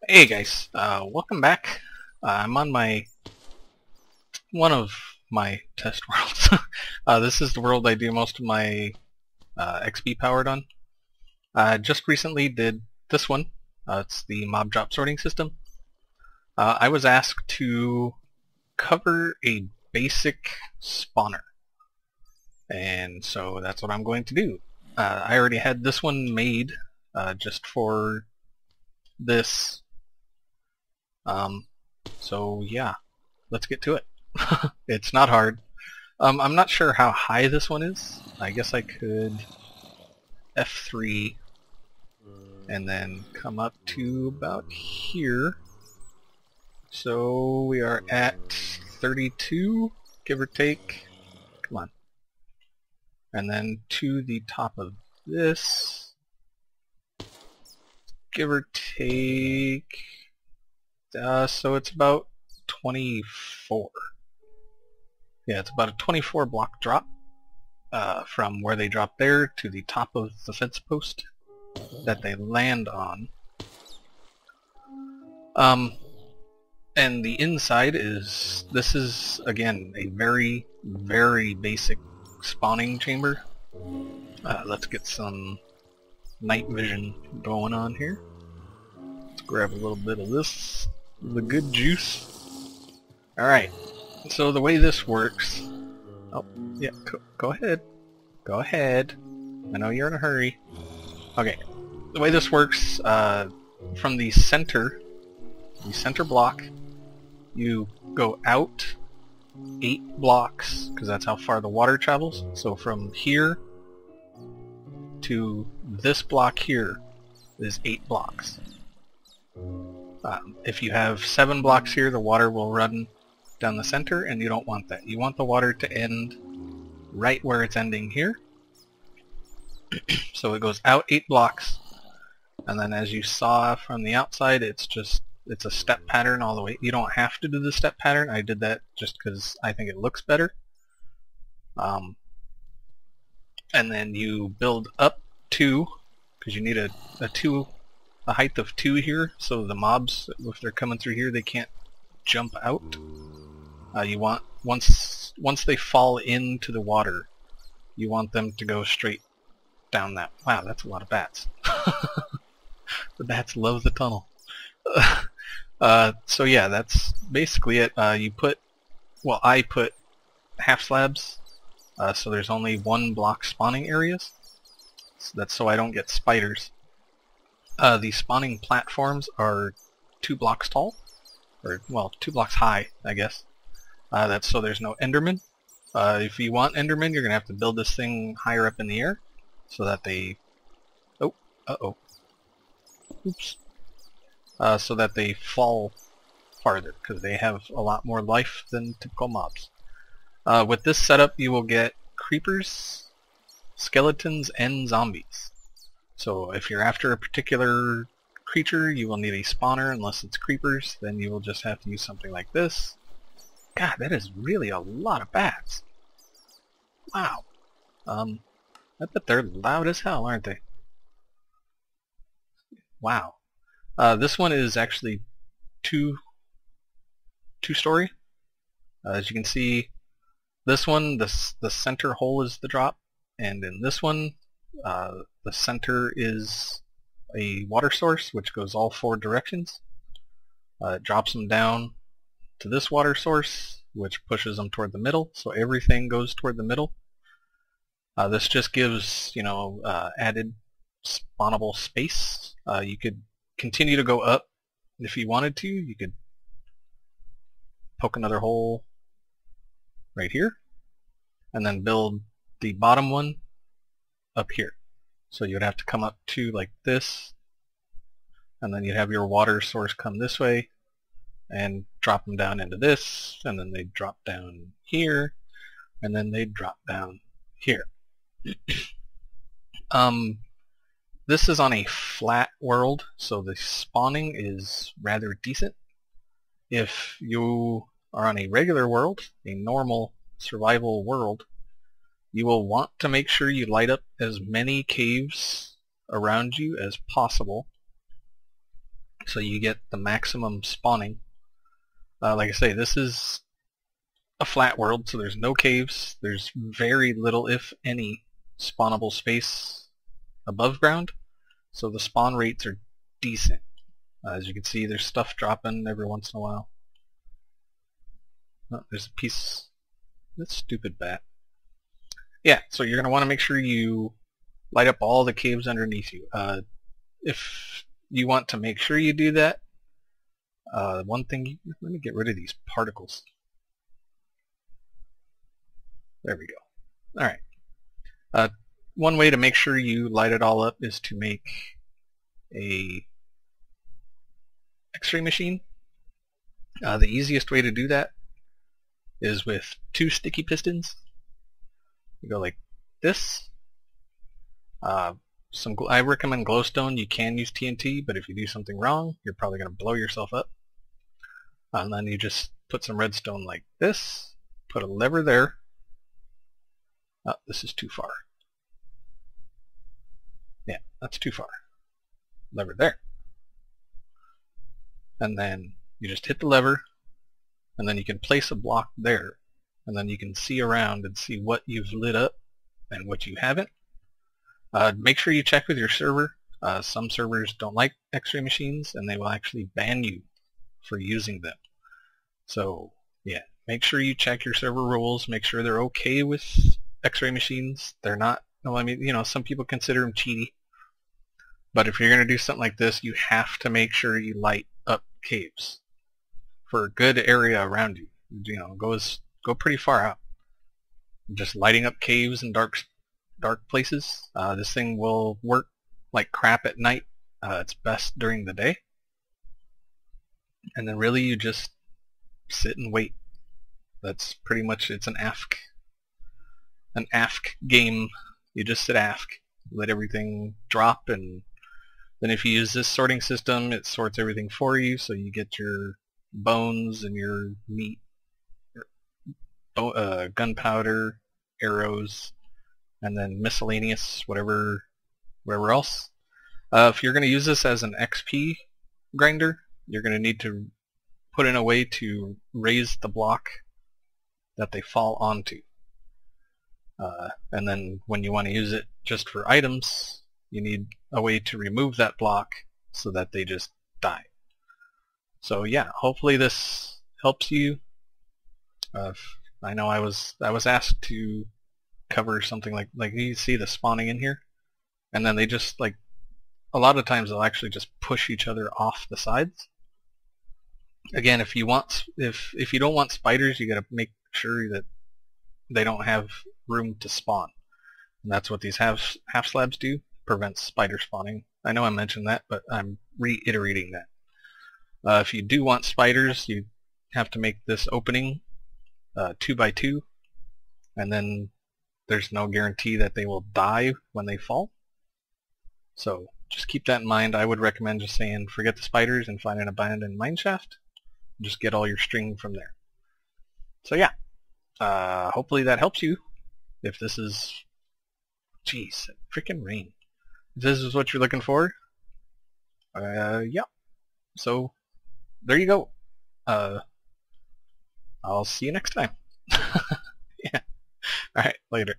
Hey guys, welcome back. I'm on one of my test worlds. This is the world I do most of my XP powered on. I just recently did this one. It's the mob drop sorting system. I was asked to cover a basic spawner, and so that's what I'm going to do. I already had this one made just for this. So yeah, let's get to it. It's not hard. I'm not sure how high this one is. I guess I could F3 and then come up to about here. So we are at 32, give or take. Come on. And then to the top of this, give or take. So it's about 24. Yeah, it's about a 24 block drop from where they drop there to the top of the fence post that they land on. And the inside is, this is again a very, very basic spawning chamber. Let's get some night vision going on here. Let's grab a little bit of this. The good juice. Alright, so the way this works... Oh, yeah, go ahead. Go ahead. I know you're in a hurry. Okay, the way this works, from the center block, you go out 8 blocks, because that's how far the water travels. So from here to this block here is 8 blocks. If you have 7 blocks here, the water will run down the center, and you don't want that. You want the water to end right where it's ending here. So it goes out 8 blocks, and then as you saw from the outside, it's a step pattern all the way. You don't have to do the step pattern. I did that just because I think it looks better. And then you build up 2, because you need a height of 2 here, so the mobs, if they're coming through here, they can't jump out. You want, once they fall into the water, you want them to go straight down that. Wow, that's a lot of bats. The bats love the tunnel. So yeah, that's basically it. I put half slabs, so there's only 1 block spawning areas. So that's so I don't get spiders. The spawning platforms are 2 blocks tall, or well, 2 blocks high, I guess. That's so there's no Enderman. If you want Enderman, you're gonna have to build this thing higher up in the air, so that they, oops, so that they fall farther, because they have a lot more life than typical mobs. With this setup, you will get creepers, skeletons, and zombies. So if you're after a particular creature, you will need a spawner. Unless it's creepers, then you will just have to use something like this. God, that is really a lot of bats. Wow. I bet they're loud as hell, aren't they? Wow. This one is actually two-story. As you can see, this one, the center hole is the drop, and in this one, the center is a water source which goes all 4 directions. It drops them down to this water source, which pushes them toward the middle, so everything goes toward the middle. This just gives, added spawnable space. You could continue to go up if you wanted to. You could poke another hole right here, and then build the bottom one up here. So you'd have to come up to like this, and then you'd have your water source come this way and drop them down into this, and then they drop down here, and then they drop down here. This is on a flat world, so the spawning is rather decent. If you are on a regular world, a normal survival world, you will want to make sure you light up as many caves around you as possible, so you get the maximum spawning. Like I say, this is a flat world, so there's no caves. There's very little, if any, spawnable space above ground, so the spawn rates are decent. As you can see, there's stuff dropping every once in a while. Oh, there's a piece. That stupid bat. Yeah, so you're going to want to make sure you light up all the caves underneath you. If you want to make sure you do that, one thing, let me get rid of these particles. There we go. Alright. One way to make sure you light it all up is to make a X-ray machine. The easiest way to do that is with 2 sticky pistons. You go like this. I recommend glowstone. You can use TNT, but if you do something wrong, you're probably going to blow yourself up. And then you just put some redstone like this, put a lever there. Oh, this is too far. Yeah, that's too far. Lever there. And then you just hit the lever, and then you can place a block there, and then you can see around and see what you've lit up and what you haven't. Make sure you check with your server. Some servers don't like X-ray machines, and they will actually ban you for using them. So yeah, make sure you check your server rules. Make sure they're okay with X-ray machines. They're not. No, I mean, you know, some people consider them cheaty. But if you're going to do something like this, you have to make sure you light up caves for a good area around you. You know, go pretty far out. Just lighting up caves and dark places. This thing will work like crap at night. It's best during the day. And then really you just sit and wait. That's pretty much, it's an AFK game. You just sit AFK, let everything drop, and then if you use this sorting system, it sorts everything for you, so you get your bones and your meat, gunpowder, arrows, and then miscellaneous, whatever else. If you're going to use this as an XP grinder, you're going to need to put in a way to raise the block that they fall onto. And then when you want to use it just for items, you need a way to remove that block so that they just die. So yeah, hopefully this helps you. I know I was asked to cover something like you see the spawning in here, and then they just like a lot of times they'll actually just push each other off the sides. Again, if you don't want spiders, you got to make sure that they don't have room to spawn, and that's what these half slabs do. Prevents spider spawning. I know I mentioned that, but I'm reiterating that. If you do want spiders, you have to make this opening 2 by 2, and then there's no guarantee that they will die when they fall. So just keep that in mind. I would recommend just saying forget the spiders and find an abandoned mineshaft. Just get all your string from there. So yeah, hopefully that helps you. If this is, jeez, freaking rain. If this is what you're looking for, yeah. So there you go. I'll see you next time. Yeah. All right, later.